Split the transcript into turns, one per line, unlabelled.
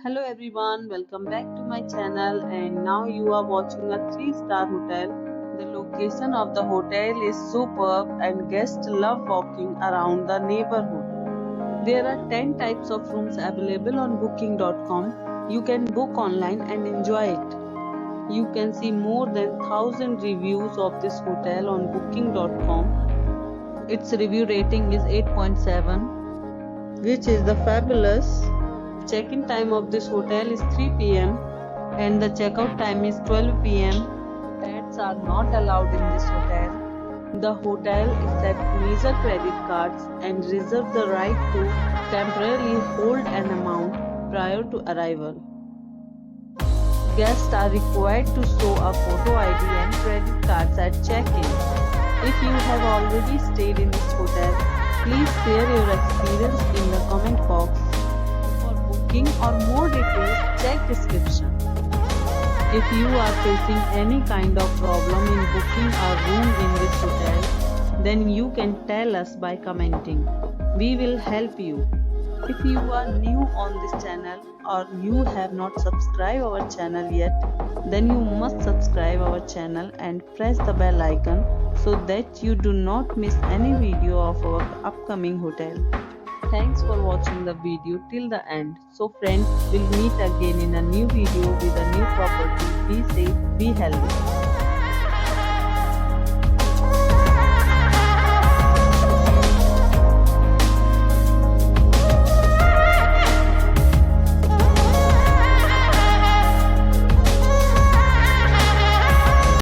Hello everyone, welcome back to my channel, and now you are watching a 3-star hotel. The location of the hotel is superb and guests love walking around the neighborhood. There are 10 types of rooms available on booking.com. You can book online and enjoy it. You can see more than 1000 reviews of this hotel on booking.com. Its review rating is 8.7, which is the fabulous. Check-in time of this hotel is 3 p.m. and the checkout time is 12 p.m. Pets are not allowed in this hotel. The hotel accepts major credit cards and reserves the right to temporarily hold an amount prior to arrival. Guests are required to show a photo ID and credit cards at check-in. If you have already stayed in this hotel, please share your experience in the comment box. Or more details, check description. If you are facing any kind of problem in booking a room in this hotel, then you can tell us by commenting. We will help you. If you are new on this channel or you have not subscribed our channel yet, then you must subscribe our channel and press the bell icon so that you do not miss any video of our upcoming hotel. Thanks for watching the video till the end. So friends, we'll meet again in a new video with a new property. Be safe, be healthy.